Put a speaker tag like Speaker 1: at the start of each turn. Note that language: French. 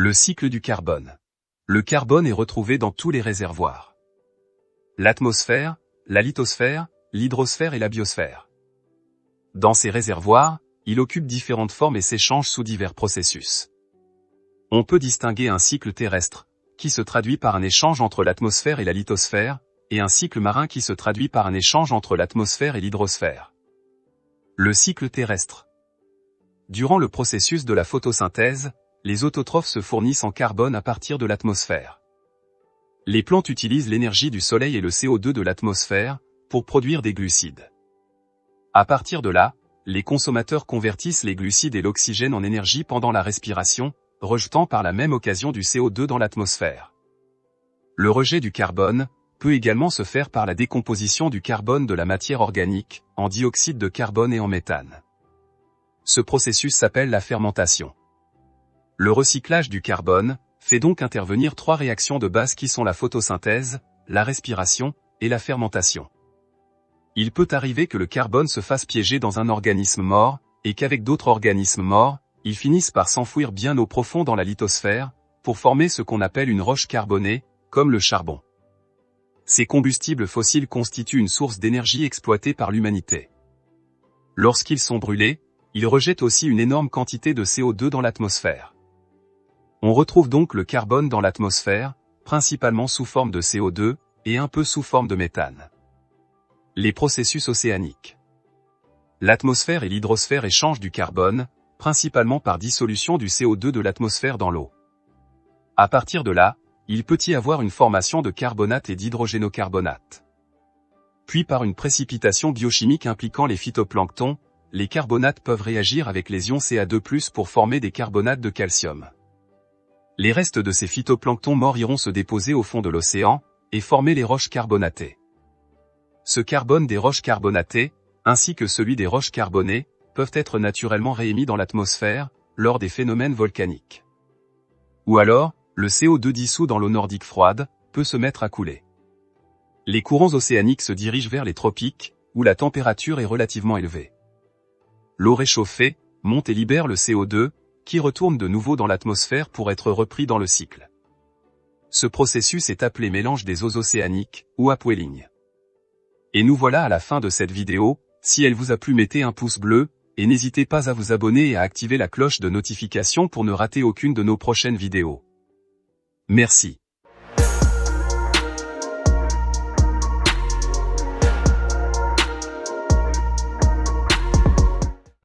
Speaker 1: Le cycle du carbone. Le carbone est retrouvé dans tous les réservoirs. L'atmosphère, la lithosphère, l'hydrosphère et la biosphère. Dans ces réservoirs, il occupe différentes formes et s'échange sous divers processus. On peut distinguer un cycle terrestre, qui se traduit par un échange entre l'atmosphère et la lithosphère, et un cycle marin qui se traduit par un échange entre l'atmosphère et l'hydrosphère. Le cycle terrestre. Durant le processus de la photosynthèse, les autotrophes se fournissent en carbone à partir de l'atmosphère. Les plantes utilisent l'énergie du soleil et le CO2 de l'atmosphère pour produire des glucides. À partir de là, les consommateurs convertissent les glucides et l'oxygène en énergie pendant la respiration, rejetant par la même occasion du CO2 dans l'atmosphère. Le rejet du carbone peut également se faire par la décomposition du carbone de la matière organique, en dioxyde de carbone et en méthane. Ce processus s'appelle la fermentation. Le recyclage du carbone fait donc intervenir trois réactions de base qui sont la photosynthèse, la respiration et la fermentation. Il peut arriver que le carbone se fasse piéger dans un organisme mort, et qu'avec d'autres organismes morts, ils finissent par s'enfouir bien au profond dans la lithosphère, pour former ce qu'on appelle une roche carbonée, comme le charbon. Ces combustibles fossiles constituent une source d'énergie exploitée par l'humanité. Lorsqu'ils sont brûlés, ils rejettent aussi une énorme quantité de CO2 dans l'atmosphère. On retrouve donc le carbone dans l'atmosphère, principalement sous forme de CO2, et un peu sous forme de méthane. Les processus océaniques. L'atmosphère et l'hydrosphère échangent du carbone, principalement par dissolution du CO2 de l'atmosphère dans l'eau. À partir de là, il peut y avoir une formation de carbonate et d'hydrogénocarbonate. Puis par une précipitation biochimique impliquant les phytoplanctons, les carbonates peuvent réagir avec les ions Ca2+ pour former des carbonates de calcium. Les restes de ces phytoplanctons morts iront se déposer au fond de l'océan, et former les roches carbonatées. Ce carbone des roches carbonatées, ainsi que celui des roches carbonées, peuvent être naturellement réémis dans l'atmosphère, lors des phénomènes volcaniques. Ou alors, le CO2 dissous dans l'eau nordique froide, peut se mettre à couler. Les courants océaniques se dirigent vers les tropiques, où la température est relativement élevée. L'eau réchauffée monte et libère le CO2, qui retourne de nouveau dans l'atmosphère pour être repris dans le cycle. Ce processus est appelé mélange des eaux océaniques, ou upwelling. Et nous voilà à la fin de cette vidéo. Si elle vous a plu, mettez un pouce bleu, et n'hésitez pas à vous abonner et à activer la cloche de notification pour ne rater aucune de nos prochaines vidéos. Merci.